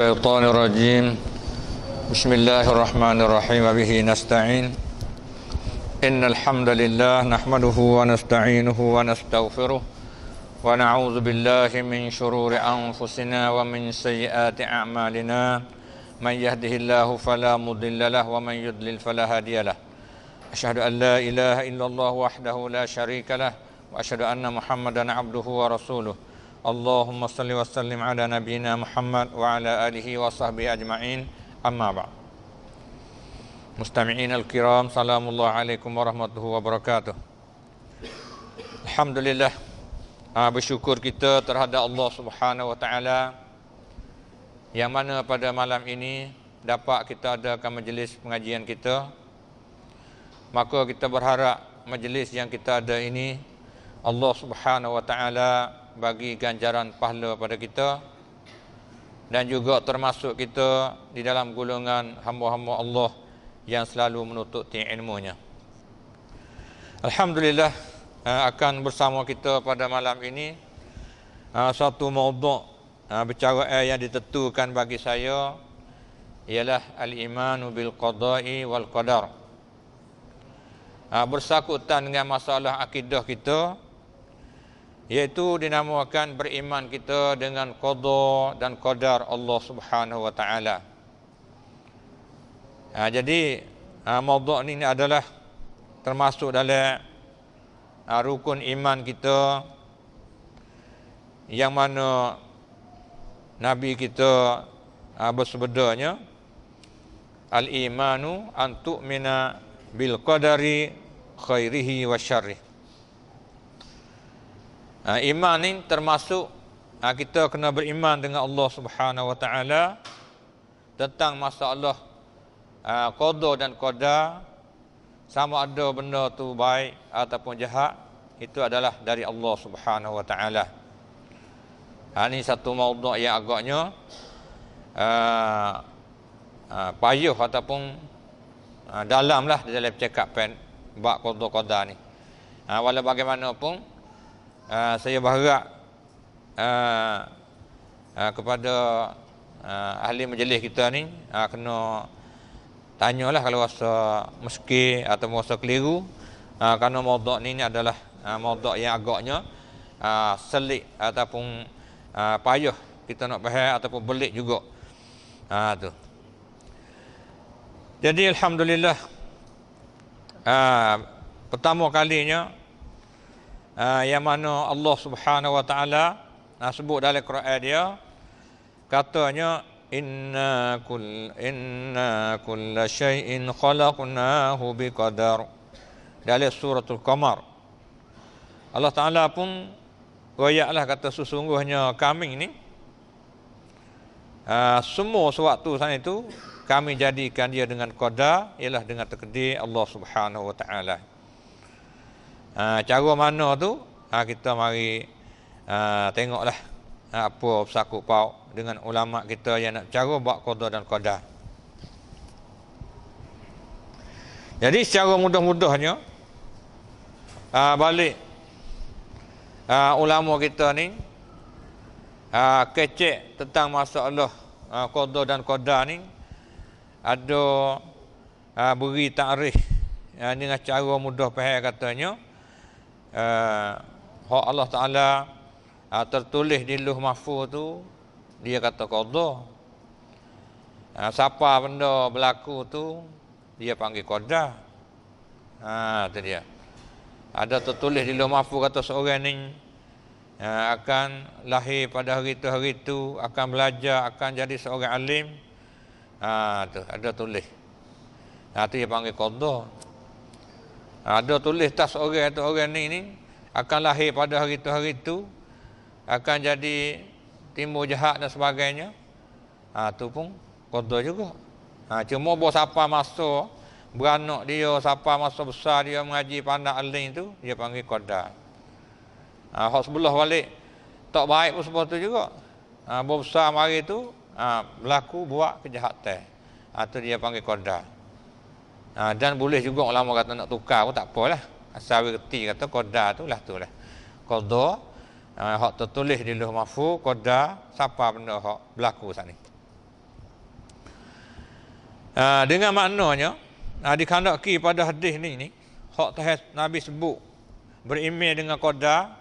الشيطان الرجيم. بسم الله الرحمن الرحيم. وبه نستعين. إن الحمد لله نحمده ونستعينه ونستغفره ونعوذ بالله من شرور أنفسنا ومن سيئات أعمالنا. من يهده الله فلا مضل له ومن يضلل فلا هادي له. أشهد أن لا إله إلا الله وحده لا شريك له وأشهد أن محمدا عبده ورسوله. اللهم صل وسلم على نبينا محمد وعلى آله وصحبه أجمعين. أما بعد. Mustami'in al-kiram, salamullah alaikum warahmatullahi wabarakatuh. Alhamdulillah, bersyukur kita terhadap Allah Subhanahu wa taala yang mana pada malam ini dapat kita adakan majlis pengajian kita. Maka kita berharap majlis yang kita ada ini Allah Subhanahu wa taala bagi ganjaran pahala pada kita dan juga termasuk kita di dalam golongan hamba-hamba Allah yang selalu menututi ilmunya. Alhamdulillah, akan bersama kita pada malam ini satu maudhu' bicara yang ditentukan bagi saya ialah al-imanu bil qada'i wal qadar. Bersangkutan dengan masalah akidah kita, iaitu dinamakan beriman kita dengan qada dan qadar Allah Subhanahu wa taala. Jadi maudhu' ini adalah termasuk dalam rukun iman kita yang mana Nabi kita bersabdanya, al-imanu an tu'mina bil qadari khairihi wa syarrihi. Iman ni termasuk kita kena beriman dengan Allah Subhanahu wa taala tentang masalah qada dan qadar, sama ada benda tu baik ataupun jahat, itu adalah dari Allah Subhanahu wa taala. Ini satu maudhu' yang agaknya payuh ataupun dalamlah dalam percakapan bab qada qadar ni. Walau bagaimanapun saya berharap kepada ahli majlis kita ni kena tanyalah kalau rasa meski atau rasa keliru, kerana maudhu' ni adalah maudhu' yang agaknya selit ataupun payah kita nak faham ataupun belik juga. Tu. Jadi alhamdulillah, pertama kalinya yang mana Allah Subhanahu wa taala sebut dalam Quran dia, katanya inna kulla syai'in khalaqnahu biqadar. Dalam suratul Qamar Allah Taala pun royaklah kata sesungguhnya kami ni semua sewaktu sana itu kami jadikan dia dengan qadar, ialah dengan takdir Allah Subhanahu wa taala. Cara mana tu kita mari tengoklah apa bersangkut paut dengan ulama kita yang nak cara buat qada dan qadar. Jadi secara mudah-mudahnya balik ulama kita ni kecek tentang masalah qada dan qadar ni, ada beri takrif dengan cara mudah faham, katanya hak Allah Ta'ala tertulis di Lauh Mahfuz tu, dia kata qada. Siapa benda berlaku tu dia panggil qadar. Tu dia. Ada tertulis di Lauh Mahfuz kata seorang ni akan lahir pada hari tu, akan belajar, akan jadi seorang alim. Tu ada tulis. Tu dia panggil qada. Ada tulis tas orang tu, orang ni akan lahir pada hari tu, akan jadi timbul jahat dan sebagainya. Tu pun qada juga. Cuma bawa siapa masa beranak dia, siapa masa besar dia mengaji pandai alim tu, dia panggil qadar. Hak sebelah balik tak baik pun sebab tu juga. Bawa besar mari tu berlaku buat kejahatan. Tu dia panggil qadar. Dan boleh juga ulama kata nak tukar pun tak apalah. Asal reti kata qadar tu lah. Qada hak tertulis di Lauh Mahfuz, qadar siapa benda hak berlaku sat ni. Dengan maknanya dikandaki pada hadis ni hak Nabi sebut beriman dengan qadar,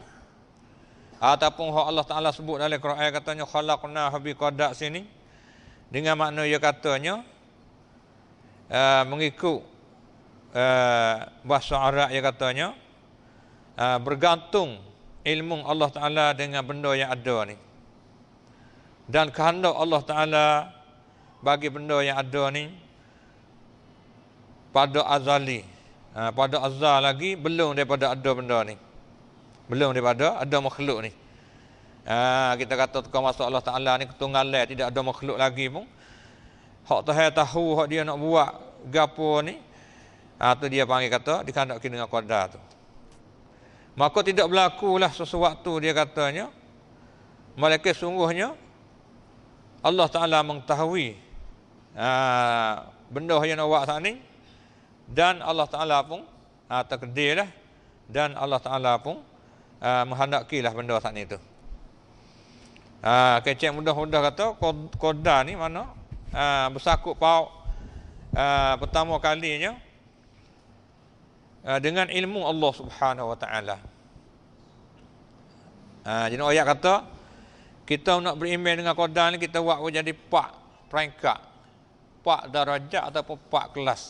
ataupun hak Allah Taala sebut dalam Quran katanya khalaqna bi qadar sini, dengan makna ia katanya mengikut bahasa Arab ia katanya bergantung ilmu Allah Taala dengan benda yang ada ni, dan kehendak Allah Taala bagi benda yang ada ni pada azali, pada azal lagi belum daripada ada benda ni, belum daripada ada makhluk ni. Kita kata tukar masuk Allah Ta'ala ni ketunggalan, tidak ada makhluk lagi pun, hak Tuhan tahu hak dia nak buat gapo ni, tu dia panggil kata dikandaki dengan qadar tu. Maka tidak berlakulah sesuatu dia katanya malaikat sungguhnya Allah Ta'ala mengetahui benda yang nak buat saat ni, dan Allah Ta'ala pun takdirlah, dan Allah Ta'ala pun menghendakilah benda saat ni tu. Kecek mudah-mudah kata qadar ni mana bersakut paut pertama kalinya dengan ilmu Allah Subhanahu Wa Ta'ala. Jadi ayat kata kita nak beriman dengan qadar ni, kita buat jadi 4 peringkat, 4 darajat ataupun 4 kelas.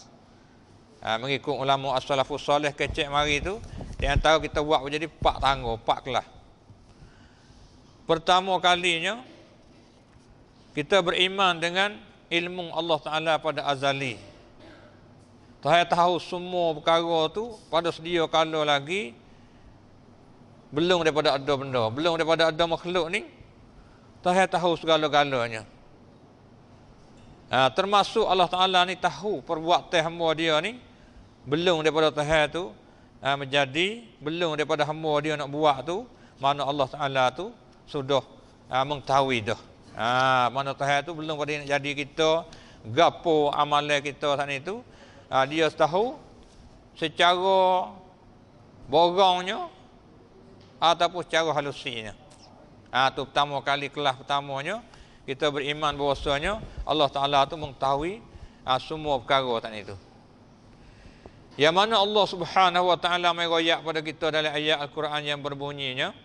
Mengikut ulama as-salafus soleh kecek mari tu, di antara kita buat jadi 4 tangga, 4 kelas. Pertama kalinya kita beriman dengan ilmu Allah Ta'ala pada azali. Tuhan tahu semua perkara tu pada sedia kala lagi, belum daripada ada benda, belum daripada ada makhluk ni, Tuhan tahu segala-galanya. Termasuk Allah Ta'ala ni tahu perbuatan hamba dia ni belum daripada Tuhan tu menjadi, belum daripada hamba dia nak buat tu, mana Allah Ta'ala tu sudah mengetahui dah. Mana Tuhan tu belum pada nak jadi kita gapo amalan kita saat itu, dia tahu secara borongnya ataupun secara halusinya. Tu pertama kali, kelas pertamanya kita beriman bahawasanya Allah Ta'ala tu mengetahui semua perkara saat itu. Yang mana Allah Subhanahu Wa Ta'ala meroyak pada kita dalam ayat Al-Quran yang berbunyinya,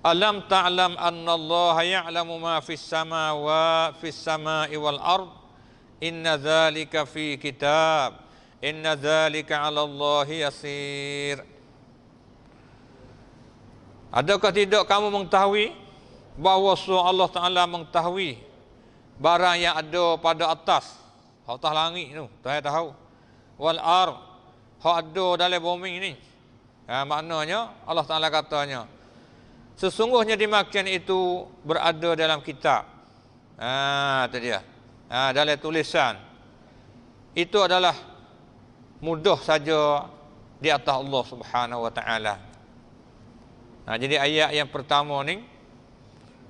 Alam ta'lam anna Allah ya'lamu ma fis sama'i wal ard, inna dhalika fi kitab, inna dhalika 'ala Allahi yasir. Adakah tidak kamu mengetahui bahawa Allah Ta'ala mengetahui barang yang ada pada atas langit tu, Tuhan tahu, wal ard, hak ada dalam bumi ni. Maknanya Allah Ta'ala katanya sesungguhnya dimakan itu berada dalam kitab. Itu dia. Dalam tulisan. Itu adalah mudah saja di atas Allah Subhanahu Wa Ta'ala. Jadi ayat yang pertama ni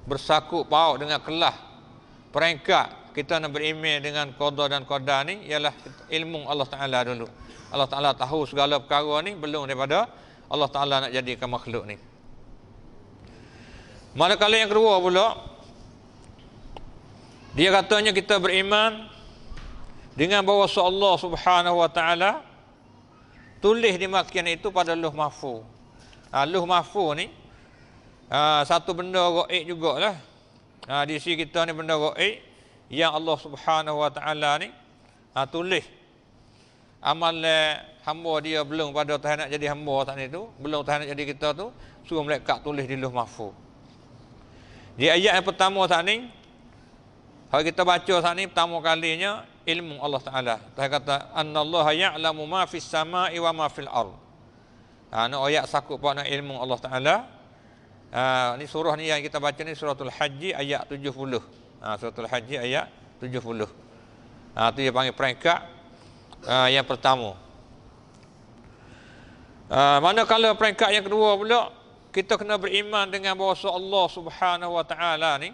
bersakut paut dengan kelas peringkat kita nak beriman dengan qada dan qadar ni, ialah ilmu Allah Ta'ala dulu. Allah Ta'ala tahu segala perkara ni belum daripada Allah Ta'ala nak jadikan makhluk ni. Manakala yang kedua pula, dia katanya kita beriman dengan bahawa Allah Subhanahu Wa Ta'ala tulis di makian itu pada Lauh Mahfuz. Lauh Mahfuz ni satu benda gaib jugalah. Di sisi kita ni benda gaib yang Allah Subhanahu Wa Ta'ala ni tulis amalan hamba dia belum pada Tuhan nak jadi hamba saat itu, belum Tuhan nak jadi kita tu, suruh malaikat tulis di Lauh Mahfuz. Di ayat yang pertama saat ni, kalau kita baca saat ni pertama kalinya ilmu Allah Ta'ala. Tuhan kata annallaha ya'lamu ma fis sama'i wa ma fil ard. Ni ayat sakut pada ilmu Allah Ta'ala. Ni surah ni yang kita baca ni suratul Haji ayat 70. Suratul Haji ayat 70. Tu dia panggil peringkat yang pertama. Manakala peringkat yang kedua pula, kita kena beriman dengan bahawa Allah Subhanahu Wa Ta'ala ni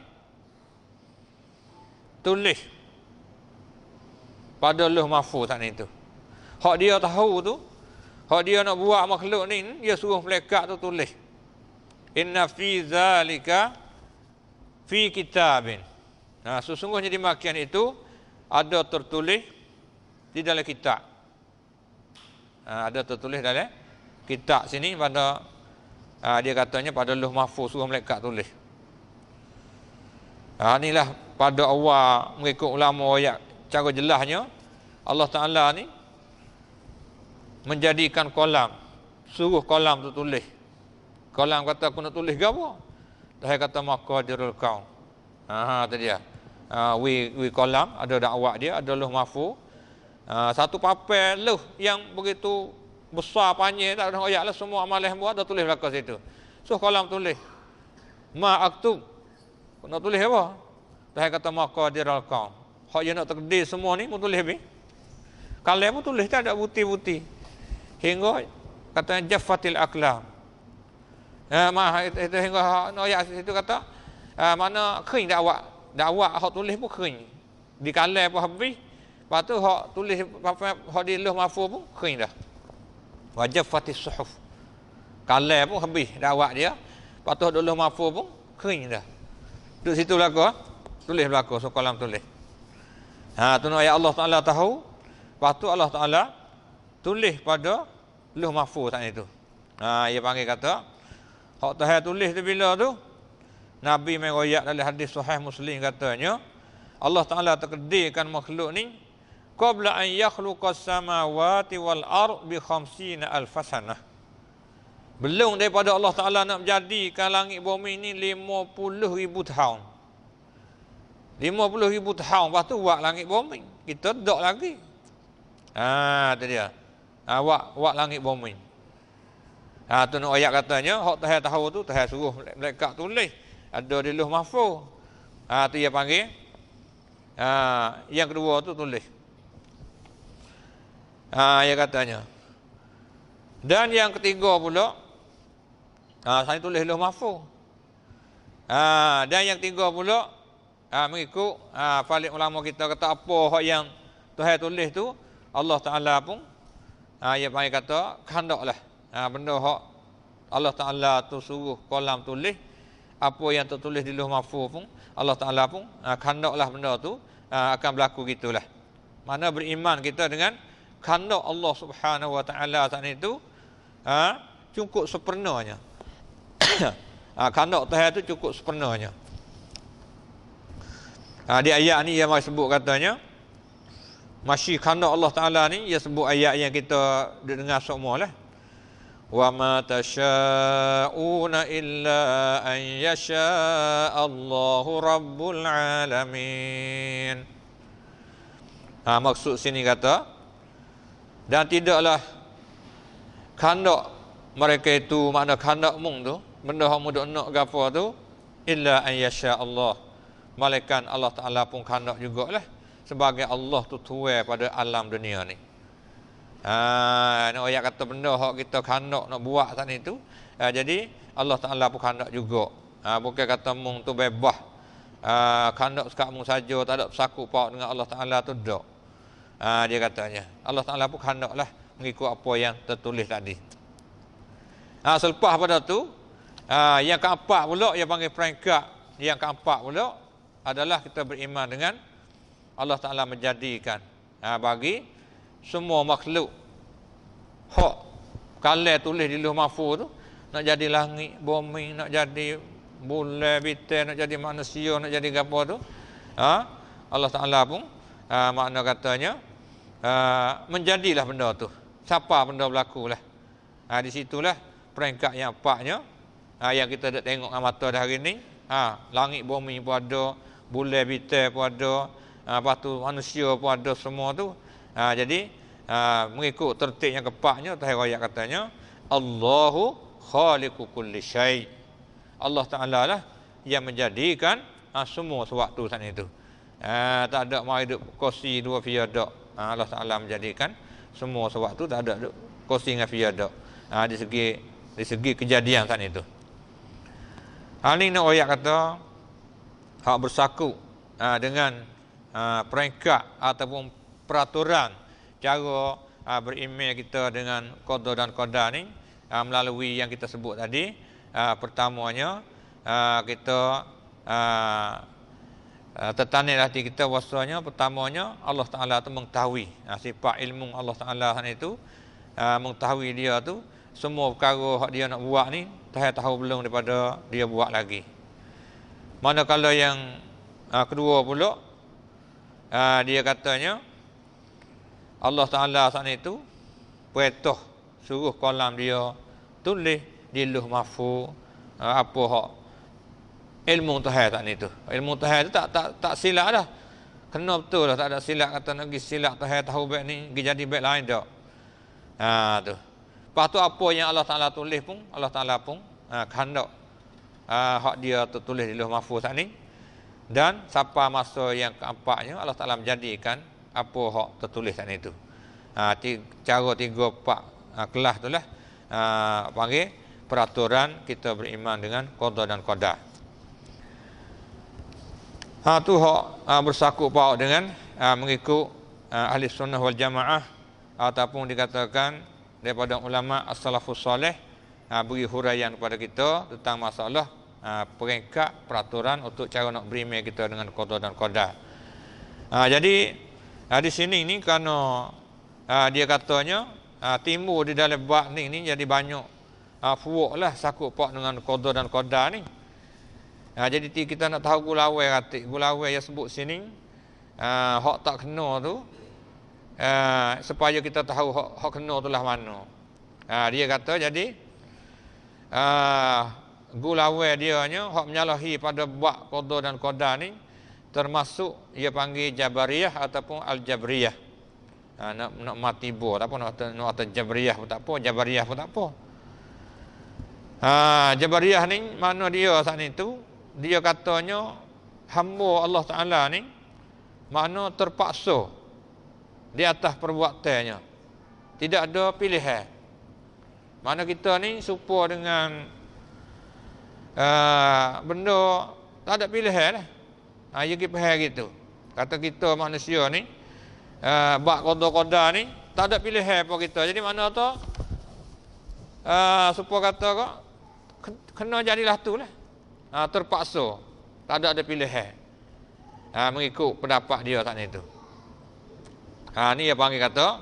tulis pada Lauh Mahfuz saat itu. Hak dia tahu tu, hak dia nak buat makhluk ni, dia suruh malaikat tu tulis. Inna fi zalika fi kitabin. Sesungguhnya di makian itu ada tertulis di dalam kitab. Ada tertulis dalam kitab sini pada dia katanya pada Lauh Mahfuz suruh malaikat tulis. Inilah pada awal mengikut ulama ayat cara jelasnya Allah Taala ni menjadikan kolam, suruh kolam tu tulis. Kolam kata aku nak tulis ke apa? Dia kata maqadirul kaun. Tu dia. We kolam ada dakwah dia, ada Lauh Mahfuz. Satu papel lauh yang begitu besar panjang, tak ada ayat lah, semua amalan hamba ada tulis belakang situ. So kolam tulis ma aktub, nak tulis apa? Dia kata maqadirul kaun. Hak dia nak takdir semua ni pun tulis habis. Kalam pun tulis, tak ada buti-buti. Hingga katanya jaffatil aqlam. Itu hingga ayat itu kata mana kering dakwah hak tulis pun kering. Di kalam pun habis. Lepas tu hak tulis hak di Lauh Mahfuz pun kering dah. Wa jaffatis suhuf. Kalam pun habis dakwah dia. Lepas tu hak di Lauh Mahfuz pun kering dah. Duduk situ belaka, tulis belaka, so kalam tulis. Tu ayat Allah Taala tahu. Lepas tu Allah Taala tulis pada Lauh Mahfuz saat itu. Ia panggil kata hak Tuhan tulis tu bila tu Nabi meroyak dalam hadis sahih Muslim katanya Allah Taala takdirkan makhluk ni qabla an yakhluqas samawati wal ard bi 50,000 sanah. Belum daripada Allah Taala nak menjadikan langit bumi ni 50,000 tahun. 50,000 tahun lepas tu buat langit bumi. Kita tak lagi. Tu dia. Buat langit bumi. Tu nak ayat katanya hak Tuhan tahu tu Tuhan suruh malaikat tulis. Ada di Lauh Mahfuz. Tu dia panggil yang kedua tu tulis. Ia katanya. Dan yang ketiga pula saya tulis Lauh Mahfuz. Dan yang ketiga pula mengikut paling ulama kita kata apa hak yang Tuhan tulis tu Allah Taala pun ia panggil kata kehendaklah benda hak Allah Taala tu suruh kolam tulis apa yang tertulis di Lauh Mahfuz pun Allah Taala pun kehendaklah benda tu akan berlaku gitulah. Mana beriman kita dengan kehendak Allah Subhanahu Wa Taala saat itu cukup sempurnanya. Kehendak Tuhan itu cukup sempurnanya. Di ayat ni ia sebut katanya masih kehendak Allah Taala ni ia sebut ayat yang kita dengar semua lah. Wa ma tasyauna illa an yasha Allahu rabbul alamin. Maksud sini kata dan tidaklah kehendak mereka itu makna kehendak mung tu benda hak mudah nak gapo tu illa an yasha Allah. Malaikat Allah Taala pun kehendak jugalah sebagai Allah tu tuai pada alam dunia ni. Nak ayat kata benda hak kita kehendak nak buat saat itu. Jadi Allah Taala pun kehendak juga. Bukan kata mung tu bebas. Kehendak sekat mung saja tak ada bersakut paut dengan Allah Taala tu dak. Dia katanya Allah Taala pun kehendaklah mengikut apa yang tertulis tadi. Selepas pada tu yang keempat pula yang panggil peringkat yang keempat pula adalah kita beriman dengan Allah Taala menjadikan bagi semua makhluk hak kalam tulis di Lauh Mahfuz tu nak jadi langit bumi, nak jadi bulan bintang, nak jadi manusia, nak jadi apa tu Allah Taala pun makna katanya menjadilah benda tu. Siapa benda berlaku lah. Di situlah peringkat yang empatnya yang kita dah tengok dengan mata dah hari ni. Langit bumi pun ada, bulan bintang pun ada, lepas tu manusia pun ada semua tu. Jadi mengikut tertib yang keempatnya Tuhan ayat katanya Allahu khaliqu kulli syai. Allah Taala lah yang menjadikan semua sewaktu saat itu. Tak ada mai duk kursi dua fiadak. Allah Taala menjadikan semua sewaktu tak ada duk kursi dengan fiadak. Di segi kejadian saat itu. Ini nak ayat kata hak bersakut dengan peringkat ataupun peraturan cara beriman kita dengan qada dan qadar ni melalui yang kita sebut tadi. Pertamanya kita tertanam hati kita bahasanya pertamanya Allah Ta'ala tu mengetahui sifat ilmu Allah Ta'ala itu, mengetahui dia tu semua perkara yang dia nak buat ni tahu belum daripada dia buat lagi. Manakala yang kedua pula, dia katanya Allah Ta'ala sana itu perintah suruh kalam dia tulis di Lauh Mahfuz apa hak ilmu Tuhan tak ni tu. Ilmu Tuhan tu tak silap dah. Kena betul lah, tak ada silap kata nak pergi silap Tuhan tahu baik ni, pergi jadi baik lain tak. Tu. Lepas tu apa yang Allah Ta'ala tulis pun, Allah Ta'ala pun kehendak hak dia tertulis di Lauh Mahfuz tak ni. Dan sampai masa yang keempatnya Allah Ta'ala menjadikan apa hak tertulis tak ni tu. Cara 3-4 kelas tu lah panggil peraturan kita beriman dengan qada dan qadar. Tu hak bersakut paut dengan mengikut ahli sunnah wal jamaah ataupun dikatakan daripada ulama as-salafus salih beri huraian kepada kita tentang masalah peringkat peraturan untuk cara nak beriman kita dengan qada dan qadar. Jadi di sini ni kerana dia katanya timbul di dalam bab ni jadi banyak fuuk lah sakut paut dengan qada dan qadar ni. Jadi kita nak tahu gulawai kata gulawai yang sebut sini hak tak kena tu supaya kita tahu hak kena tu lah mana. Dia kata jadi gulawai dia nya hak menyalahi pada bab qada dan qadar ni termasuk ia panggil Jabariyah ataupun Al-Jabriyah. Nak mati bo tak apa, nak Jabriyah pun tak apa, Jabariyah pun tak apa. Jabariyah ni mana dia saat ni tu dia katanya hamba Allah Ta'ala ni mana terpaksa di atas perbuatannya, tidak ada pilihan. Mana kita ni serupa dengan benda tak ada pilihan lah. Ya kita faham gitu. Kata kita manusia ni bab qada ni tak ada pilihan apa kita. Jadi mana tu supaya kata kok kena jadilah tu lah. Terpaksa tak ada pilihan mengikut pendapat dia tak ni tu. Ni dia panggil kata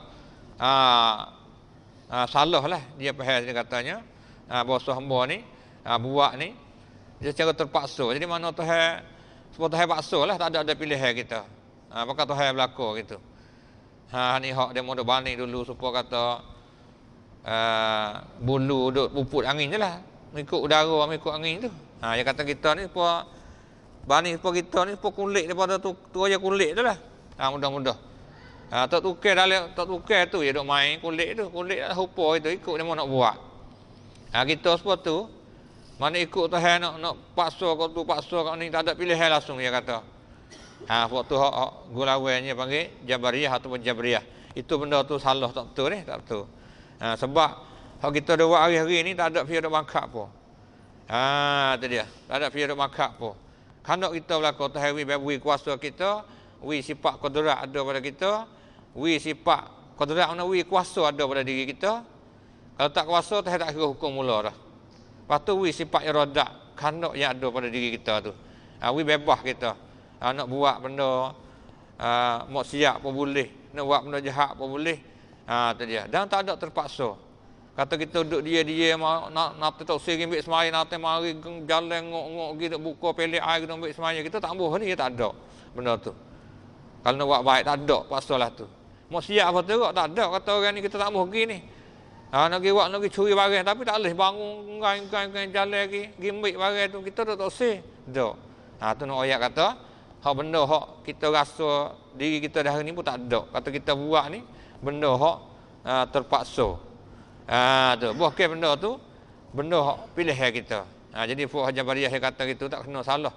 salah lah dia faham dia katanya bahasa hamba ni buat ni dia secara terpaksa. Jadi mana Tuhan sebab Tuhan paksa lah, tak ada pilihan kita. Maka Tuhan berlaku gitu. Ni hak dia mau banding dulu supaya kata bulu duk puput angin je lah, mengikut udara, mengikut angin tu. Dia kata kita ni supaya banding supaya kita ni supaya kulit daripada tu aja kulit tu lah. Mudah-mudah. Tak tukar tu dia duk main kulit tu, kulit dah rupa itu ikut dia mau nak buat. Kita supaya tu mana ikut Tuhan nak paksa kau tu paksa kau ni tak ada pilihan langsung dia kata. Waktu hak gulawainya panggil Jabariyah ataupun Jabriyah. Itu benda tu salah tak betul ni, tak betul. Sebab hak kita dah buat hari-hari ni tak ada pihak dak mangkap apa. Tu dia. Tak ada pihak dak mangkap apa. Kandak kita berlaku Tuhan wi kuasa kita, wi sifat qudrat ada pada kita, wi sifat qudrat mana wi kuasa ada pada diri kita. Kalau tak kuasa Tuhan tak kira hukum mula dah. Lepas tu wi sifat iradah, kandak yang ada pada diri kita tu. Wi bebas kita. Nak buat benda maksiat pun boleh, nak buat benda jahat pun boleh. Tu dia. Dan tak ada terpaksa. Kata kita duduk dia nak tak sering ambil semaya, nak mari jalan ngok-ngok gitu buka pelik air kita ambil semaya, kita tak boleh ni, tak ada benda tu. Kalau nak buat baik tak ada paksalah tu. Maksiat apa tu tak ada kata orang ni kita tak mau pergi ni. Nak pergi buat, nak pergi curi barang tapi tak boleh bangun jalan lagi, pergi ambil barang tu kita tak sih. Tak. Tu nak ayat kata hak benda hak kita rasa diri kita dah ni pun tak ada. Kata kita buat ni benda hak terpaksa. Tu bukan benda tu benda hak pilihan kita. Jadi Fuq Jabariyah dia kata gitu tak kena salah.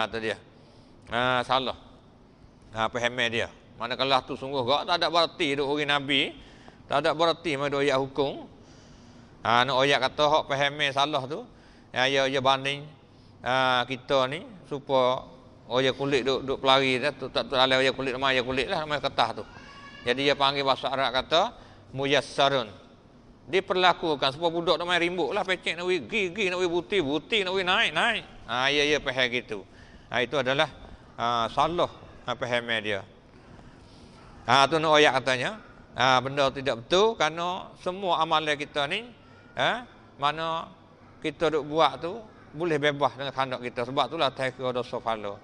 Tu dia. Salah. Faham dia. Manakala tu sungguh gak tak ada berarti duk orang nabi, tak ada berarti mai duk ayat hukum. Nak ayat kata hak faham salah tu. Ya banding kita ni supaya orang kulit duk pelari dah tak alai orang kulit mai kulit lah mai ketah tu. Jadi dia panggil bahasa Arab kata muyassarun. Diperlakukan supaya budak nak main rimbuk lah pecek nak gigi nak buti nak naik. Ya faham gitu. Itu adalah salah faham dia. Tu nak ayat katanya, benda tidak betul kerana semua amalan kita ni mana kita duk buat tu boleh bebas dengan kehendak kita, sebab itulah tak kira dosa pahala.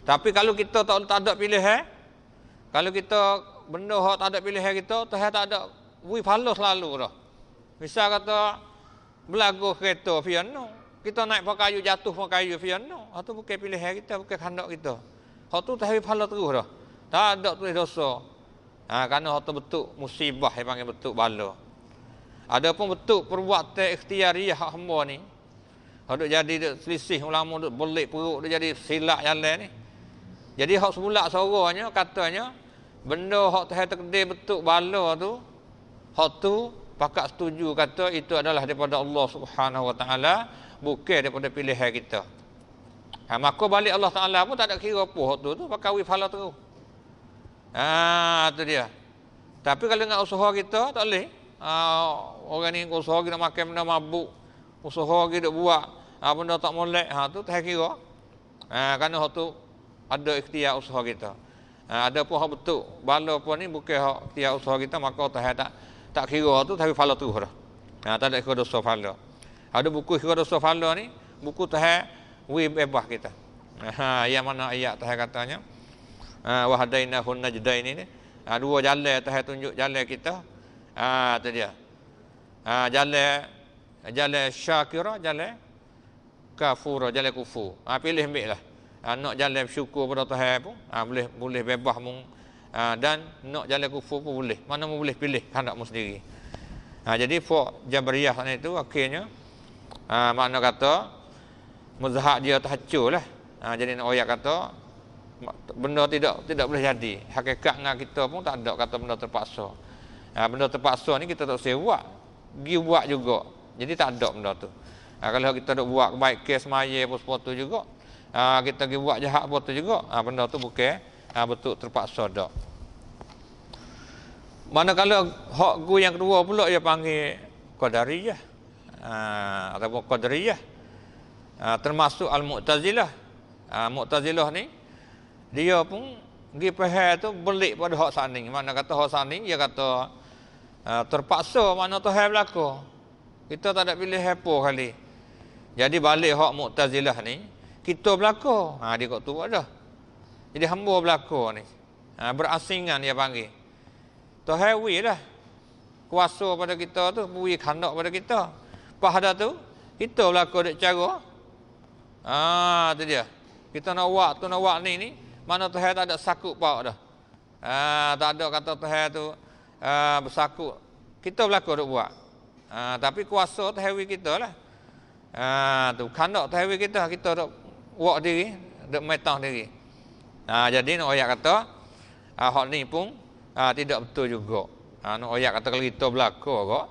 Tapi kalau kita tak ada pilihan, kalau kita benda hak tak ada pilihan kita, Tuhan tak ada beri pahala selalu dah. Misal kata berlagu kereta piano, kita naik pakai kayu, jatuh pakai kayu piano, itu bukan pilihan kita, bukan kehendak kita. Hak tu tak pahala terus dah. Tak ada tulis dosa. Kerana hak tu betul musibah yang panggil betul bala. Ada pun betul perbuatan ikhtiariah hak hamba ni. Hak duk jadi duk selisih ulama duk belik perut duk jadi silap jalan ni. Jadi hak semula soranya katanya benda hak Tuhan takdir betul bala tu, hak tu pakat setuju kata itu adalah daripada Allah Subhanahu Wa Taala, bukan daripada pilihan kita. Maka balik Allah Taala pun tak ada kira apa hak tu pakai wi pahala terus. Tu dia. Tapi kalau dengan usaha kita tak boleh. Orang ni usaha kita makan benda mabuk, usaha kita buat benda tak molek, tu tak kira. Kerana hak tu ada ikhtiar usaha kita. Ada pun hak betul bala pun ni bukan hak ikhtiar usaha kita, maka tak kira tu tapi pahala terus dah. Tak ada kira dosa pahala. Ada buku kira dosa pahala ni, buku Tuhan wi bebas kita. Yang mana ayat Tuhan katanya wa hadainahun najdain ni, dua jalan Tuhan tunjuk jalan kita. Tu dia. Jalan syakira, jalan kafura, jalan kufur. Pilih ambil lah. Nak jalan bersyukur pada Tuhan pun boleh bebas mung, dan nak jalan kufur pun boleh. Mana mu boleh pilih hendak mu sendiri. Jadi fok Jabariyah ni tu akhirnya makna kata mazhab dia terhancur lah. Jadi nak ayat kata benda tidak boleh jadi. Hakikat dengan kita pun tak ada kata benda terpaksa. Benda terpaksa ni kita tak sewa, pergi buat juga. Jadi tak ada benda tu. Kalau kita duk buat kebaikan semaya apa sepatu juga, kita pergi buat jahat apa tu juga, benda tu bukan betul terpaksa dak. Manakala hak gu yang kedua pula dia panggil qadariyah, ataupun qadariyah, termasuk al-Mu'tazilah. Mu'tazilah ni dia pun pergi faham tu belik pada hak saning. Mana kata hak saning dia kata terpaksa, mana Tuhan berlaku. Kita tak ada pilih apa kali. Jadi balik hak Mu'tazilah ni, kita berlaku. Dia kata tu dah. Jadi hamba berlaku ni. Berasingan dia panggil. Tuhan wi dah. Kuasa pada kita tu, wi khandak pada kita. Pada tu, kita berlaku dek cara. Tu dia. Kita nak buat ni, mana Tuhan tak ada sakut pauk dah. Tak ada kata Tuhan tu bersakut. Kita berlaku duk buat. Tapi kuasa Tuhan wi kita lah. Tu khandak Tuhan wi kita duk buat diri, duk metang diri. Jadi nak ayat kata hak ni pun tidak betul juga. Nak ayat kata kalau kita berlaku kok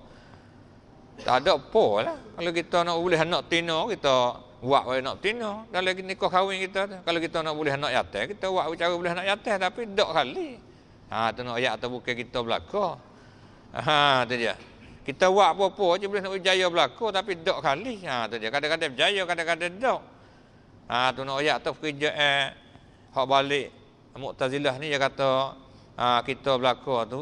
tak ada apa lah. Kalau kita nak boleh nak tino, kita buat boleh nak tino. Dalam nikah kahwin kita tu, kalau kita nak boleh nak yatim, kita buat cara boleh nak yatim, tapi dak kali. Tu nak ayat tu bukan kita berlaku. Tu dia. Kita buat apa-apa je boleh nak berjaya berlaku, tapi dak kali. Tu dia. Kadang-kadang berjaya, kadang-kadang dak. Tu nak ayat tu kerja hak balik Mu'tazilah ni dia kata kita berlaku tu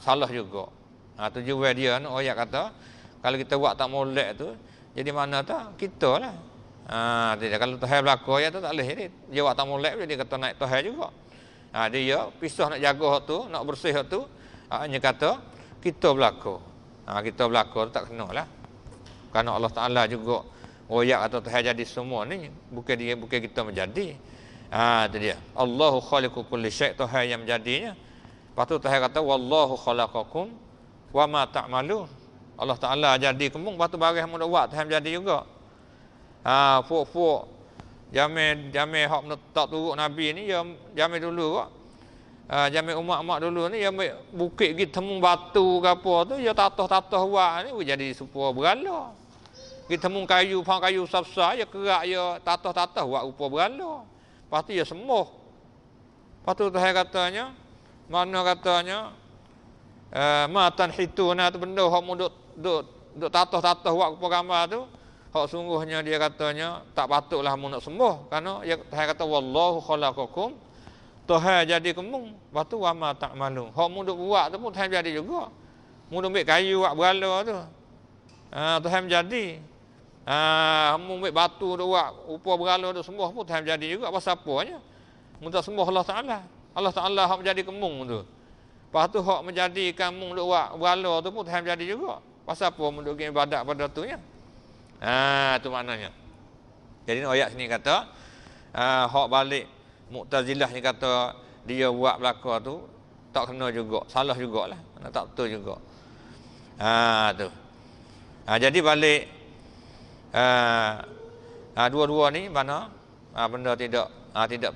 salah juga. Tujuan dia nak ayat kata kalau kita buat tak molek tu, jadi mana tak kita lah. Dia kalau Tuhan berlaku ayat tu tak boleh ni. Dia buat tak molek dia kata naik Tuhan juga. Dia pisah nak jaga hak tu, nak bersih hak tu, hanya kata kita berlaku. Kita berlaku tu tak kena lah. Kerana Allah Taala juga ayat kata Tuhan jadi semua ni, bukan kita menjadi. Itu dia. Allahu khaliqu kulli syai', Tuhan yang menjadinya. Lepas tu Tuhan kata wallahu khalaqakum wa ma ta'malun. Allah Taala jadi kamu, lepas tu barang mu buat Tuhan jadi juga. Fuk Jamil hak menetap turut Nabi ni, Jamil dulu kok. Jamil umat-umat dulu ni, Jamil bukit pergi temu batu ke apa tu, dia tatah-tatah buat ni, jadi supaya berala. Pergi temu kayu, pang kayu besar-besar, dia kerak, dia tatah-tatah buat rupa berala. Lepas tu dia sembuh. Lepas tu Tuhan katanya, mana katanya, ma tanhituna tu benda hak mu duk tatah-tatah buat rupa gambar tu, hak sungguhnya dia katanya tak patutlah mu nak sembah kerana dia kata wallahu khalaqakum, Tuhan jadi kemung, lepas tu wama ta'malun. Hak mu duk buat tu pun Tuhan jadi juga. Mu duk ambil kayu buat berhala tu. Tuhan jadi. Mu ambil batu duk buat rupa berhala duk sembah pun Tuhan jadi juga. Pasal apanya? Mu tak sembah Allah Taala. Allah Taala hak menjadi kemung tu. Lepas tu hak menjadikan mu duk buat berhala tu pun Tuhan jadi juga. Pasal apa mu duk ibadat pada tu nya? Tu maknanya. Jadi ayat sini kata hak balik Mu'tazilah ni kata dia buat belaka tu tak kena juga, salah jugalah, tak betul juga. Tu. Jadi balik dua-dua ni mana benda tidak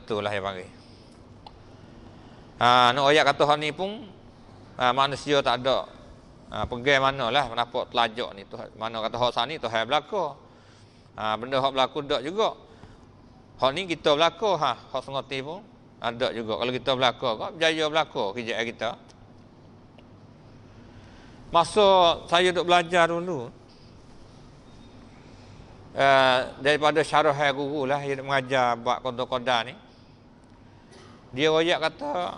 betul lah dia panggil. Nak ayat kata hal ni pun manusia tak ada pegang manalah nampak telajak ni tu, mana kata hak sani tu hal belaka. Benda hak berlaku dak juga. Hak ni kita belaka hak sengoti pun ada juga. Kalau kita belaka kok berjaya belaka kerja kita. Masa saya duk belajar dulu daripada syarah guru lah dia mengajar bab qada ni. Dia royak kata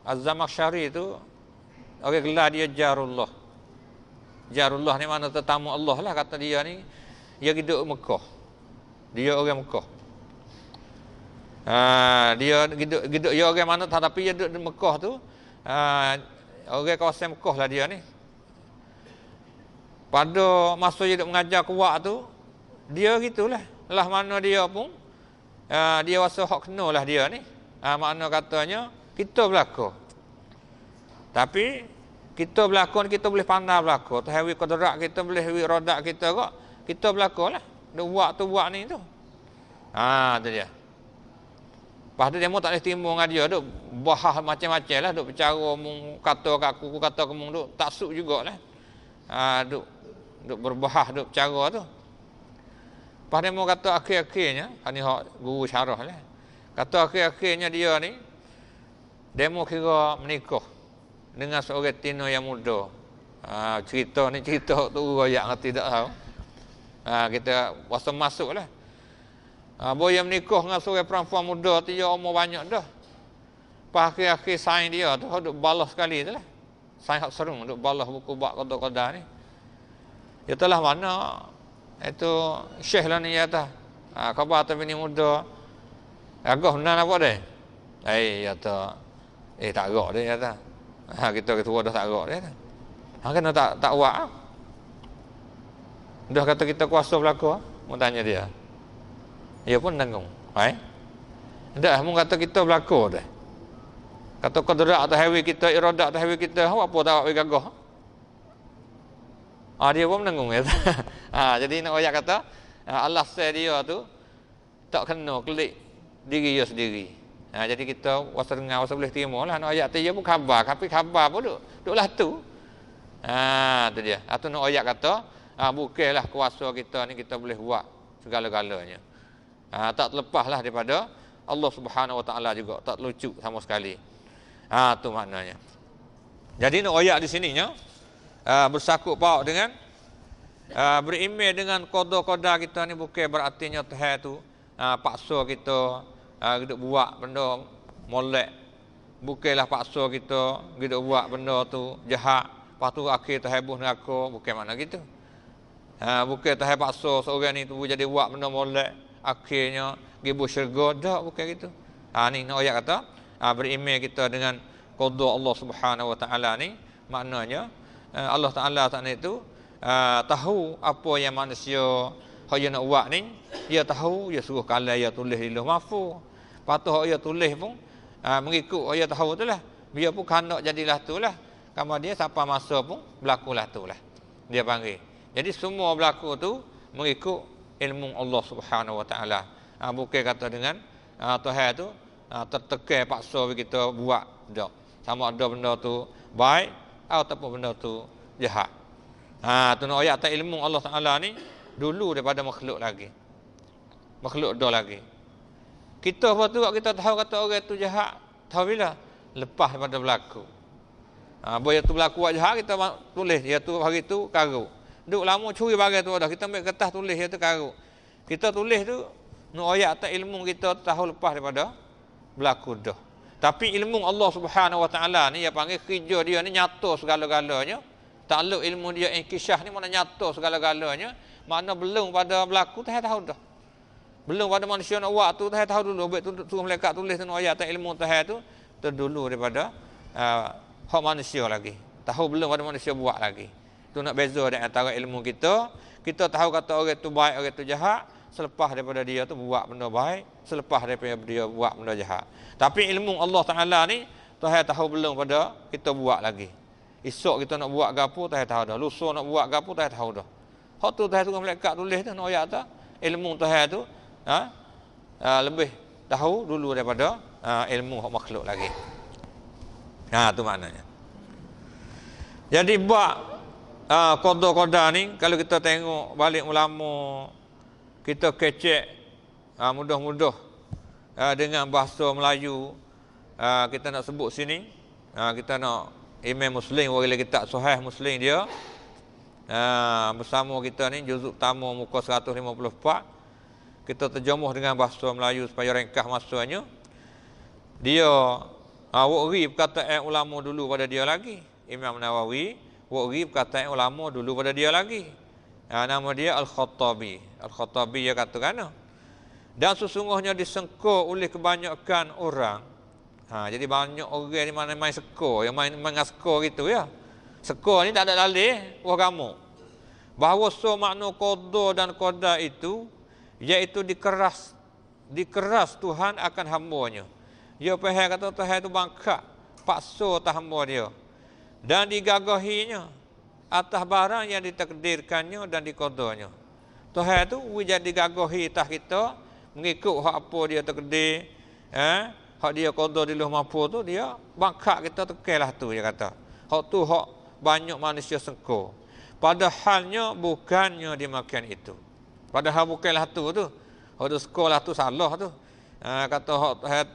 Az-Zamakhsyari tu orang gelar dia Jarullah. Jarullah ni mana tetamu Allah lah kata dia ni. Dia hidup Mekah. Dia orang Mekah. Dia hidup dia orang mana tapi dia duduk di Mekah tu orang kawasan Mekah lah dia ni. Pada masa dia duduk mengajar kuat tu dia gitulah. Lah mana dia pun dia rasa hak kena lah dia ni. Makna katanya kita belaka. Tapi kita belaka ni kita boleh pandai belaka. Tuhan wi qadrat kita boleh wi rodak kita kok. Kita belaka lah. Duk buat ni tu. Tu dia. Lepas tu dia mu tak boleh timbul dengan dia, duk bahas macam-macam lah, duk bercara mu kata kat aku kata kamu duk tak suk jugalah. Duk berbahas, duk bercara tu. Lepas dia mu kata akhir-akhirnya, ni hak guru syarah lah. Kata akhir-akhirnya dia ni demo kira menikah dengan seorang tino yang muda. Cerita tu royak ngerti tak tahu. Kita masa masuk lah. Boy yang menikah dengan seorang perempuan muda tu dia umur banyak dah. Pas akhir-akhir saing dia tu duk balas sekali tu lah. Saing hak serung duk balas buku bab qada-qada ni. Dia telah mana itu syekh lah ni ya tah. Khabar tu bini muda. Agak benar apa dia? Ya ta. Tak agak dia ya tah. Kita tua dah tak agak dia tah. Kena tak buat. Dah kata kita kuasa belaka, mau tanya dia. Dia pun tanggung. Dah mu kata kita belaka dah. Kata qadrat atau hawi kita, iradat atau hawi kita, apa tak awak gagah. Dia pun menanggung ya. Jadi nak ayat kata Allah dia tu tak kena klik diri dia sendiri. Jadi kita wasa dengar wasa boleh terima lah nak ayat tu dia pun khabar, tapi khabar pun duklah tu. Tu dia. Atau nak ayat kata bukanlah kuasa kita ni kita boleh buat segala-galanya. Tak terlepaslah daripada Allah Subhanahu Wa Taala juga, tak terlucu sama sekali. Tu maknanya. Jadi nak ayat di sininya bersakut paut dengan beriman dengan qada-qada kita ni bukan berartinya Tuhan tu paksa kita duk buat benda molek. Bukanlah paksa kita duk buat benda tu jahat, lepas tu akhir terhebus neraka, bukan makna gitu. Bukan Tuhan paksa seorang ni tu jadi buat benda molek, akhirnya gibu syurga, dak bukan gitu. Ni nak ayat kata beriman kita dengan qada Allah Subhanahu Wa Taala ni maknanya Allah Taala itu tahu apa yang manusia hak dia nak buat ni, dia tahu, dia suruh kalam, dia tulis di Lauh Mahfuz. Lepas tu hak dia tulis pun mengikut dia tahu tu lah. Dia pun kandak jadilah tu lah. Kamu dia sampai masa pun berlakulah tu lah. Dia panggil. Jadi semua berlaku tu mengikut ilmu Allah Subhanahu Wa Taala. Bukan kata dengan Tuhan tu tertekan paksa kita buat dak. Sama ada benda tu baik ataupun benda tu jahat. Tu nak ayat atas ilmu Allah Taala ni dulu daripada makhluk lagi. Makhluk dah lagi. Kita apa tu kita tahu kata orang tu jahat, tahu bila lepas daripada berlaku. Bila tu berlaku buat jahat kita tulis dia tu hari tu karut. Duk lama curi barang tu dah. Kita ambil kertas tulis dia tu karut. Kita tulis tu nu ayat tak ilmu kita tahu lepas daripada berlaku dah. Tapi ilmu Allah Subhanahu Wa Taala ni dia panggil kerja dia ni nyata segala-galanya. Takluk ilmu dia inkishah ni mana nyata segala-galanya. Makna belum pada berlaku tak tahu dah. Belum pada manusia nak buat tu tak tahu dulu. Baik tu suruh malaikat tulis tu ayat tak ilmu tu terdulu daripada hak manusia lagi. Tahu belum pada manusia buat lagi. Tu nak beza di antara ilmu kita. Kita tahu kata orang tu baik, orang tu jahat. Selepas daripada dia tu buat benda baik. Selepas daripada dia buat benda jahat. Tapi ilmu Allah Ta'ala ni, Tuhan tahu belum pada kita buat lagi. Esok kita nak buat gapo, Tuhan tahu dah. Lusa nak buat gapo, Tuhan tahu dah. Hak tu Tuhan suruh malaikat tulis tu, nak ayat tu. Ilmu Tuhan tu, lebih tahu dulu daripada ilmu hak makhluk lagi. Tu maknanya. Jadi bab qada ni kalau kita tengok balik ulama kita kecek mudah-mudah dengan bahasa Melayu kita nak sebut sini kita nak Imam Muslim wala kitab Sahih Muslim dia bersama kita ni juzuk pertama muka 154 kita terjemuh dengan bahasa Melayu supaya ringkas masanya dia waqri perkataan ulama dulu pada dia lagi Imam Nawawi waqri perkataan ulama dulu pada dia lagi nama dia Al-Khattabi dia kata kan dan sesungguhnya disengkau oleh kebanyakan orang jadi banyak orang ni mana main seko yang main seko gitu ya seko ni tak ada dalil agama bahawa makna qada dan qada itu iaitu dikeras Tuhan akan hamba-Nya. Dia faham kata Tuhan itu bangkak paksa atas hamba dia dan digagahinya atas barang yang ditakdirkannya dan diqadanya. Tuhan itu jadi gagahi atas kita mengikut hak apa dia takdir hak dia qada di Lauh Mahfuz tu dia bangkak kita tekelah tu dia kata. Hak tu hak banyak manusia sengko. Padahalnya bukannya dimakan itu. Padahal bukanlah tu. Hak tu sekolah tu salah tu. Kata hak Tuhan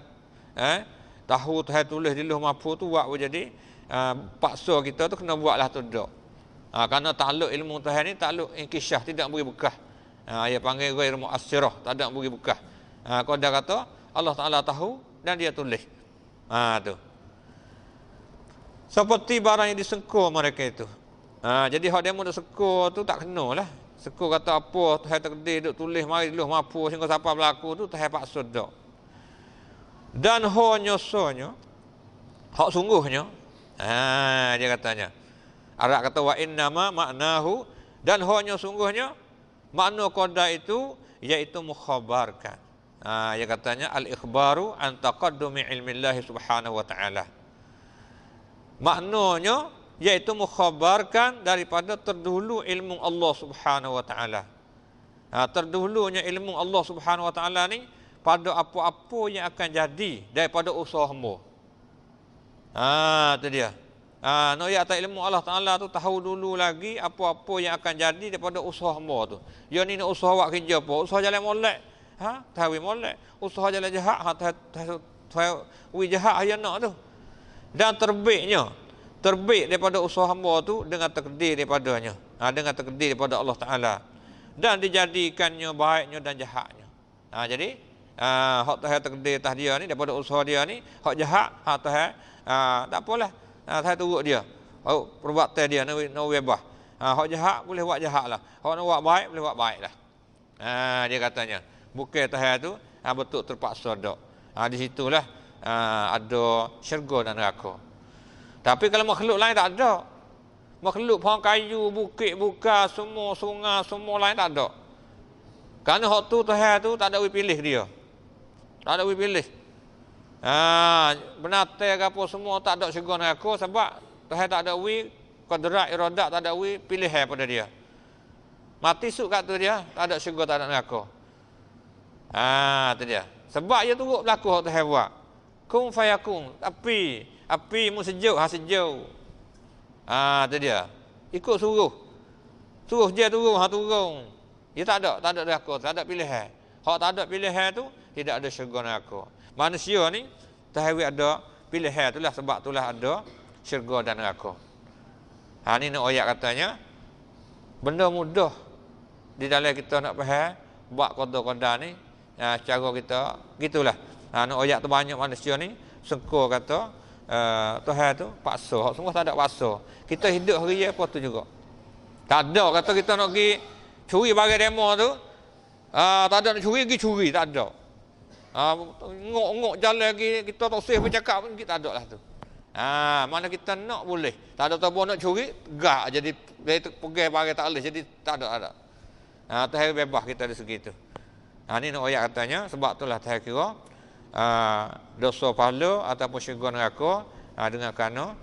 tahu Tuhan tulis di Lauh Mahfuz tu buat jadi paksa kita tu kena buatlah tu dak. Kerana takluk ilmu Tuhan ni takluk inkishah tidak beri bekah. Dia panggil ghair muassirah, tak ada beri bekah. Kalau dia kata Allah Taala tahu dan dia tulis. Tu. Seperti barang yang disengkau mereka itu. Jadi hak demo dak seko tu tak kenalah. Seko kata apa Tuhan takdir duk tulis mari di Lauh Mahfuz sehingga siapa berlaku tu Tuhan paksa dak. Dan hanya sonyo hak sungguhnya dia katanya Arab kata wa innama maknahu dan hanya sungguhnya makna qada itu iaitu mukhabarkan dia katanya al-ikhbaru an taqaddumi ilmillah subhanahu wa ta'ala maknanya iaitu mukhabarkan daripada terdahulu ilmu Allah subhanahu wa ta'ala terdahulunya ilmu Allah subhanahu wa ta'ala ni pada apa-apa yang akan jadi daripada usaha hamba. Tu dia. No ya tak ilmu Allah Taala tu tahu dulu lagi apa-apa yang akan jadi daripada usaha hamba tu. Ya ni nak usaha buat kerja apa? Usaha jalan molek. Tahu molek. Usaha jalan jahat, tahu jahat aja nak tu. Dan terbit daripada usaha hamba tu dengan takdir daripadanya. Dengan takdir daripada Allah Taala. Dan dijadikannya baiknya dan jahatnya. Jadi hak Tuhan takdir atas dia ni daripada usaha dia ni hak jahat Tuhan tak apalah saya turut dia perbuatan dia nak bebas hak jahat boleh buat jahatlah hak nak buat baik boleh buat baiklah dia katanya bukan Tuhan tu betul terpaksa dak di situlah ada syurga dan neraka tapi kalau makhluk lain tak ada makhluk pohon kayu bukit buka semua sungai semua lain tak ada kerana hak tu Tuhan tu tak ada pilih dia. Tak ada pilih. Binatang apa semua tak ada syurga neraka sebab Tuhan tak ada qadrat iradat tak ada pilihan pada dia. Mati suk kat tu dia, tak ada syurga tak ada neraka. Tu dia. Sebab dia turut berlaku hak Tuhan buat. Kun fayakun, api mu sejuk sejuk. Tu dia. Ikut suruh. Suruh dia turun, turun. Dia tak ada neraka, tak ada pilihan. Hak tak ada pilihan tu tidak ada syurga neraka. Manusia ni tahu ada pilihan itulah sebab itulah ada syurga dan neraka. Ni nak ayat katanya benda mudah di dalam kita nak faham buat qada ni, cara kita gitulah. Nak ayat tu banyak manusia ni sengko kata Tuhan tu paksa, hak semua tak ada paksa. Kita hidup hari apa tu juga. Tak ada kata kita nak pergi curi barang demo tu, tak ada nak curi, pergi curi, tak ada. Ngok-ngok jalan lagi, kita tak usah bercakap pun, kita tak ada lah tu. Mana kita nak boleh. Tak ada tahu nak curi, gak jadi pegang barang tak boleh, jadi tak ada. Tuhan bebas kita dari segi tu. Ni nak ayat katanya, sebab itulah Tuhan kira dosa pahala ataupun syurga neraka dengan kerana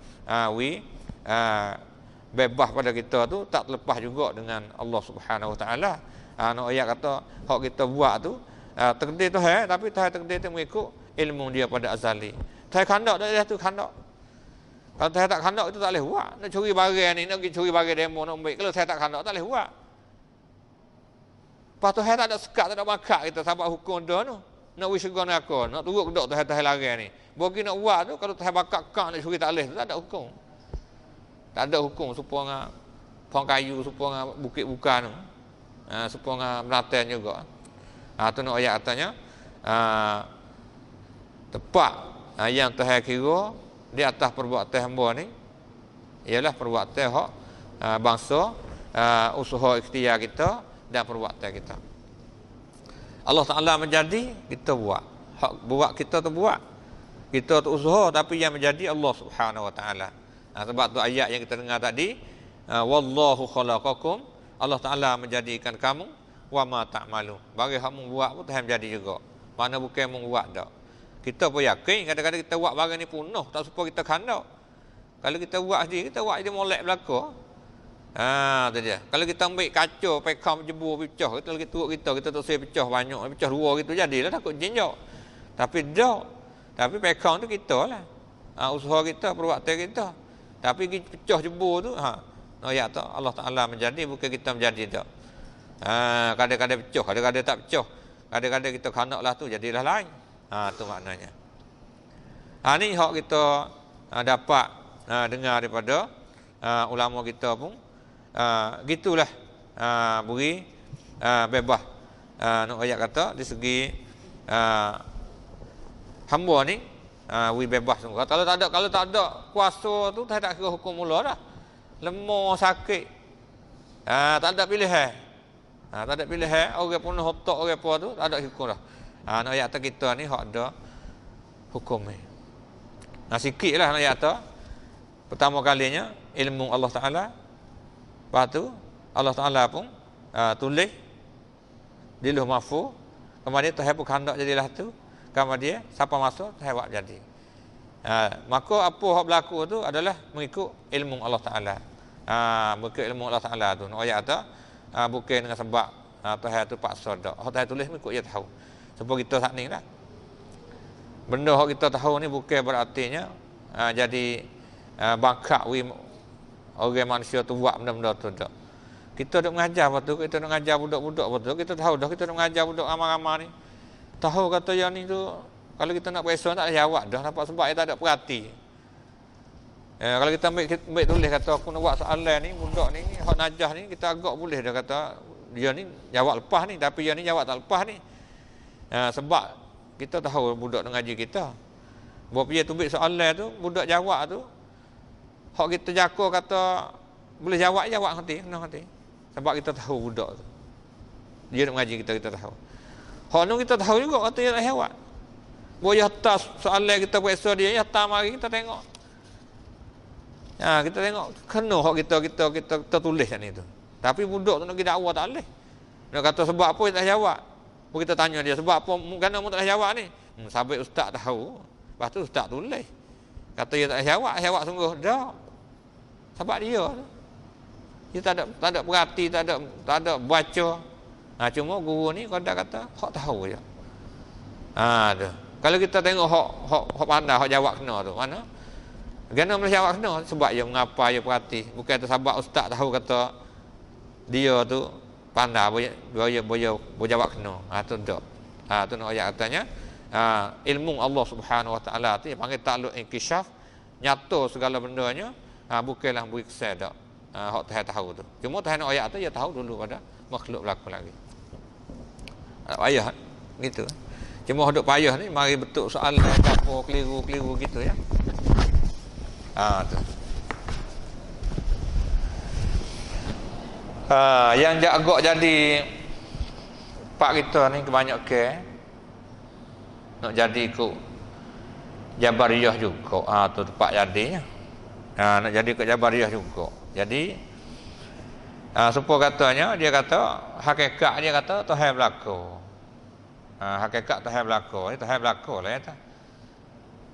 bebas pada kita tu tak terlepas juga dengan Allah Subhanahu Wa Taala. Nak ayat kata hak kita buat tu takdir Tuhan, tapi Tuhan takdir tu mengikut ilmu dia pada azali. Tuhan kandak dia tu kandak. Kalau Tuhan tak kandak itu tak boleh buat. Nak curi barang ni, nak pergi curi barang demo nak ambil. Kalau Tuhan tak kandak tak boleh buat. Lepas Tuhan tak ada sekat, tak ada makat kita sebab hukum dia tu. Nak wis syurga neraka, nak turut kedok Tuhan larang ni. Bagi nak buat tu kalau Tuhan bakar kak nak curi tak boleh, tak ada hukum. Tak ada hukum supaya pohon kayu, supaya bukit bukan tu. Supaya melatan juga. Tu nak ayat katanya tepat yang Tuhan kira di atas perbuatan hamba ni ialah perbuatan hak bangsa, usaha ikhtiar kita dan perbuatan kita. Allah Ta'ala menjadi, kita buat. Hak buat kita tu buat. Kita tu usaha, tapi yang menjadi Allah Subhanahu Wa Ta'ala. Sebab tu ayat yang kita dengar tadi, wallahu khalaqakum, Allah Ta'ala menjadikan kamu, wa ma ta'malu. Bagi kamu buat pun Tuhan menjadi juga. Mana bukan kamu buat tak. Kita pun yakin, kadang-kadang kita buat barang ni penuh, tak supaya kita kandak. Kalau kita buat sendiri, kita buat dia molek belakang. Tu dia. Kalau kita ambil kaca, pekam, jebur, pecah, kita lagi turut kita tak usah pecah banyak, pecah dua gitu, jadilah takut jinjok. Tapi dah. Tapi pekam tu kita lah. Usaha kita, perbuatan kita. Tapi pecah jebur tu, ayat tu Allah Ta'ala menjadi, bukan kita menjadi tak. Kadang-kadang pecah, kadang-kadang tak pecah. Kadang-kadang kita kanak lah tu, jadilah lain. Tu maknanya. Ni hak kita dapat dengar daripada ulama kita pun. Gitulah beri bebas. Nak ayat kata di segi hamba ni beri bebas sungguh. Kalau tak ada kuasa tu tak kira hukum mula dah. Lemah sakit. Tak ada pilihan. Tak ada pilihan, orang penuh otak orang apa tu tak ada hukum dah. Nak ayat kita ni hak ada hukum ni. Sikitlah nak ayat tu. Pertama kalinya ilmu Allah Ta'ala. Lepas tu Allah Ta'ala pun tulis di Lauh Mahfuz. Kemudian Tuhan pun kandak jadilah tu. Kemudian siapa masuk Tuhan buat jadi. Maka apa yang berlaku tu adalah mengikut ilmu Allah Ta'ala. Mengikut ilmu Allah Ta'ala tu. Nak ayat tu bukan dengan sebab Tuhan tu paksa dak. Tuhan tulis mengikut dia tahu. Sebab kita saat ni lah. Benda yang kita tahu ni bukan berartinya jadi bangkak orang manusia tu buat benda-benda tu tak. Kita duk mengajar betul, kita duk mengajar budak-budak betul, kita tahu dah kita duk mengajar budak ramai-ramai ni. Tahu kata yang ni tu kalau kita nak periksa tak jawab dah nampak sebab dia tak ada perhati. Kalau kita ambil tulis kata aku nak buat soalan ni budak ni hak najah ni kita agak boleh dah kata dia ni jawab lepas ni tapi dia ni jawab tak lepas ni. Sebab kita tahu budak nak ngaji kita. Buat dia tumbik soalan tu budak jawab tu hak kita jaga kata boleh jawab nanti kena nanti. Sebab kita tahu budak tu. Dia nak ngaji kita tahu. Hak nu kita tahu juga kata dia nak jawab. Boleh atas soalan kita periksa dia ya tak mari kita tengok. Kita tengok kena hak kita tulis ni tu. Tapi budak tu nak pergi dakwah tak boleh. Nak kata sebab apa dia tak jawab. Pun kita tanya dia sebab apa kerana mu tak jawab ni? Sampai ustaz tahu. Lepas tu ustaz tulis. Kata dia tak jawab sungguh dah. Sebab dia tu. Dia tak ada perhati, tak ada baca. Cuma guru ni kadang kata hak tahu je. Tu. Kalau kita tengok hak pandai, hak jawab kena tu, mana? Gana boleh jawab kena sebab dia mengapa dia perhati. Bukan tu sebab ustaz tahu kata dia tu pandai boleh jawab kena. Tu tak. Tu nak ayat katanya ilmu Allah Subhanahu Wa Taala tu yang panggil takluk inkishaf, nyata segala bendanya bukanlah beri kesan dak. hak Tuhan tahu tu. Cuma Tuhan ayat tu dia tahu dulu pada makhluk berlaku lagi. Payah gitu. Cuma hidup payah ni mari betul soalan apa keliru-keliru gitu ya. Tu. Yang agak jadi pak kita ni kebanyakan nak jadi ikut Jabariyah juga. Tu tempat jadinya. Nak jadi ikut Jabariyah juga. Jadi supaya katanya dia kata hakikat dia kata Tuhan berlaku. Hakikat Tuhan berlaku. Ini Tuhan berlaku lah ya.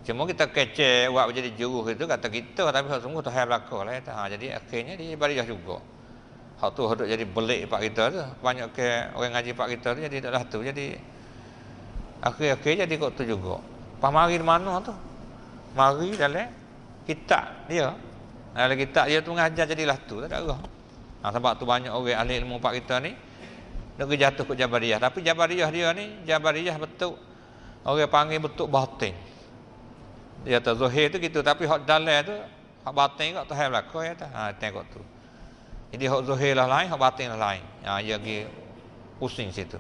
Cuma kita kecek buat menjadi juru itu kata kita tapi sungguh Tuhan berlaku lah ya. Jadi akhirnya dia Jabariyah juga. Hak tu hendak jadi belik pak kita tu. Banyak ke orang ngaji pak kita tu jadi taklah tu. Jadi akhir-akhir jadi kok tu juga. Pas mari mana tu? Mari dalam kitab dia. Dalam kitab dia tu mengajar jadilah tu. Tak ada. Sebab tu banyak orang ahli ilmu pak kita ni nak jatuh ke Jabariyah. Tapi Jabariyah dia ni Jabariyah betul. Orang panggil betul batin. Dia tu zahir tu gitu tapi hak dalam tu hak batin kok Tuhan berlaku ya tu. Tengok tu. Jadi hak zahir lah lain, hak batin lah lain. Dia pergi pusing situ.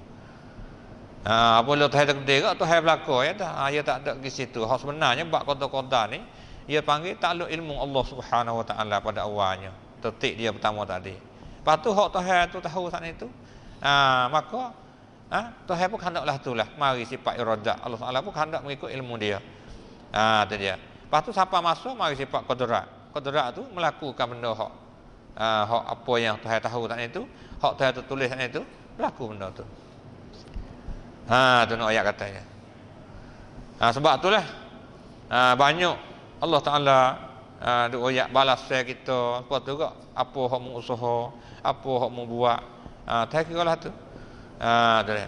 Apabila Tuhan takdir kok Tuhan berlaku ya dah. Dia tak ada di situ. Hak sebenarnya bab qada ni dia panggil takluk ilmu Allah Subhanahu Wa Taala pada awalnya. Titik dia pertama tadi. Lepas tu hak Tuhan tu tahu saat itu. Maka Tuhan pun hendaklah itulah. Mari sifat iradah. Allah Taala pun hendak mengikut ilmu dia. Tu dia. Lepas tu siapa masuk mari sifat qadrat. Qadrat tu melakukan benda hak apa yang Tuhan tahu saat itu, hak Tuhan tu tulis saat itu, berlaku benda tu. Tu nak ayat katanya. Sebab itulah banyak Allah Taala duk ayat balas saya kita apa tu kak apa hak mu usaha, apa hak mu buat. Tak kiralah tu. Tu dia.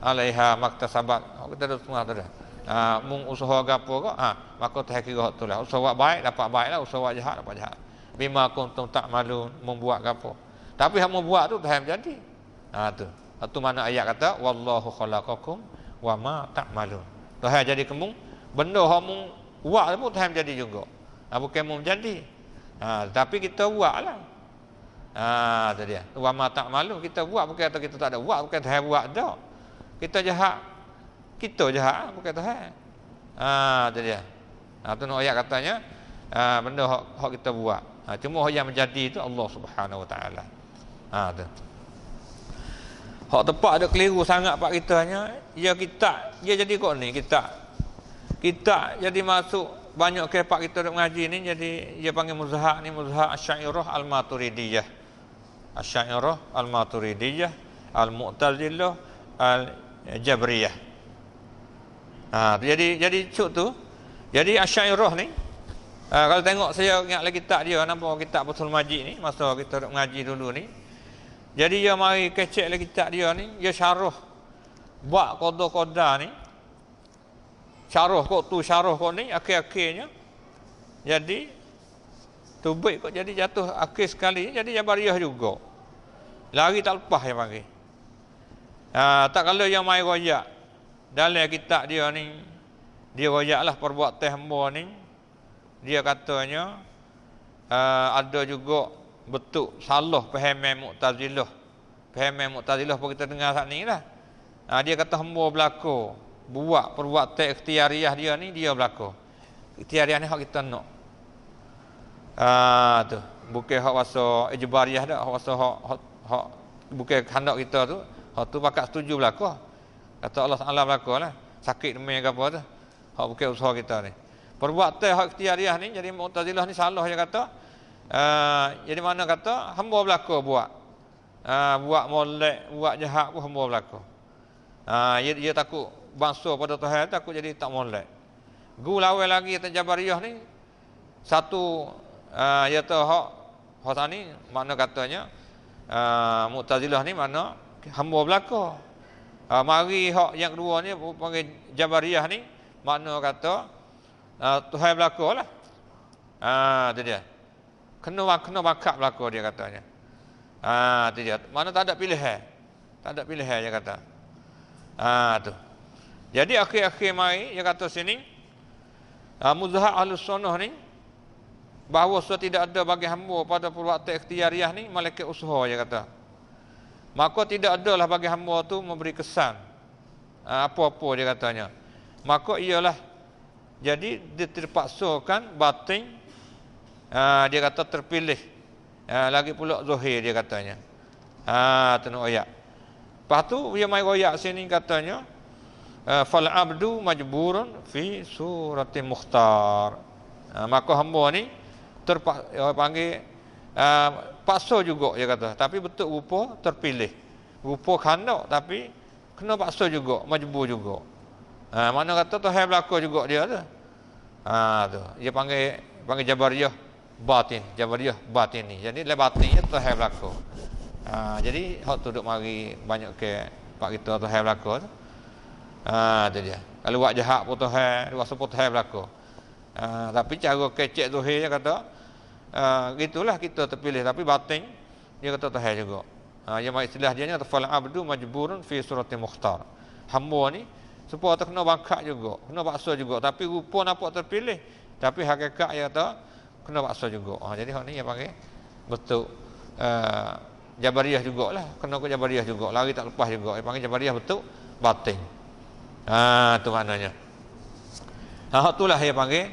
Alaiha maktasabat. Kita dah semua tu dah. Mung usaha gapo kak maka tak kira hak tu lah. Usaha baik dapat baiklah, usaha jahat dapat jahat. Bima kuntum ta'malun membuat gapo. Tapi hak mu buat tu tak jadi. Tu. Itu mana ayat kata wallahu khalaqakum wa ma ta'malun. Tuhan jadi kamu benda hak mu buat pun Tuhan jadi juga. Bukan mu jadi. Tapi kita buatlah. Tu dia. Wa ma ta'malun kita buat bukan kata kita tak ada buat bukan Tuhan buat dah. Kita jahat. Kita jahat bukan Tuhan. Tu dia. Tu nak ayat katanya benda hak kita buat. Cuma yang menjadi itu Allah Subhanahu Wa Taala. Tu. Hak tepat ada keliru sangat pak kitanya. Ya kita dia jadi kok ni kita jadi masuk banyak ke pak kita duk mengaji ni jadi dia panggil muzhaq ni muzhaq Asy'ariyah Al-Maturidiyah. Asy'ariyah Al-Maturidiyah Al-Mu'tazilah Al-Jabriyah. Jadi cuk tu. Jadi Asy'ariyah ni kalau tengok saya ingat lagi kitab dia nampak kitab Fathul Majid ni masa kita duk mengaji dulu ni. Jadi dia mari kecek lagi kitab dia ni, dia syarah buat qada ni. Syarah kok tu syarah kok ni akhir-akhirnya. Jadi tubik kok jadi jatuh akhir sekali jadi Jabariyah juga. Lari tak lepas dia panggil. Tak kalau yang mai royak dalam kitab dia ni dia royaklah perbuatan hamba ni. Dia katanya ada juga betul salah fahaman Mu'tazilah. Fahaman Mu'tazilah pun kita dengar saat ni lah. Dia kata hamba berlaku buat perbuatan ikhtiariah dia ni dia berlaku. Ikhtiariah ni hak kita nak. Tu bukan hak wasa ijbariyah dak, hak wasa hak bukan kehendak kita tu. Hak tu pakat setuju berlaku. Kata Allah Taala berlaku lah. Sakit demam ke apa tu. Hak bukan usaha kita ni. Perbuatan hak ikhtiariah ni jadi Mu'tazilah ni salah dia kata. Jadi mana kata hamba berlaku buat. Buat molek, buat jahat pun hamba berlaku. Dia takut bangsa pada Tuhan takut jadi tak molek. Gu lawan lagi kata Jabariyah ni satu dia tahu hak ni makna katanya Mu'tazilah ni mana hamba berlaku. Mari hak yang kedua ni panggil Jabariyah ni makna kata Tuhan berlaku lah. Tu dia. Kena bakat berlaku dia katanya. Tu dia. Mana tak ada pilihan. Tak ada pilihan dia kata. Tu. Jadi akhir-akhir mai dia kata sini muzhaq Ahlus Sunnah ni bahawa sudah tidak ada bagi hamba pada perwaktu ikhtiyariyah ni malaikat usaha dia kata. Maka tidak adalah bagi hamba tu memberi kesan apa-apa dia katanya. Maka ialah jadi dia terpaksakan batin dia kata terpilih lagi pula zahir dia katanya. Tengok ayat. Lepas tu dia mai royak sini katanya fal abdu majburun fi surati mukhtar. Maka hamba ni panggil paksa juga dia kata, tapi betul rupa terpilih. Rupa khandak tapi kena paksa juga, majbur juga. Mana kata Tuhan berlaku juga dia tu. Tu. Dia panggil Jabariyah batin, Jabariyah batin ni. Jadi le batin ni Tuhan berlaku. Jadi hak tu duk mari banyak ke pak kita Tuhan berlaku tu. Tu dia. Kalau buat jahat pun Tuhan, rasa pun Tuhan berlaku. Tapi cara kecek zahir dia kata gitulah kita terpilih, tapi batin dia kata Tuhan juga. Yang istilah dia kata fal abdu majburun fi surati mukhtar. Hamba ni supaya terkena bangkat juga, kena paksa juga, tapi rupa nampak terpilih, tapi hakikat dia kata kena paksa juga. Jadi hak ni yang panggil betul Jabariyah jugalah, kena ke Jabariyah juga, lari tak lepas juga. Dia panggil Jabariyah betul batin. Tu maknanya. Hak itulah dia panggil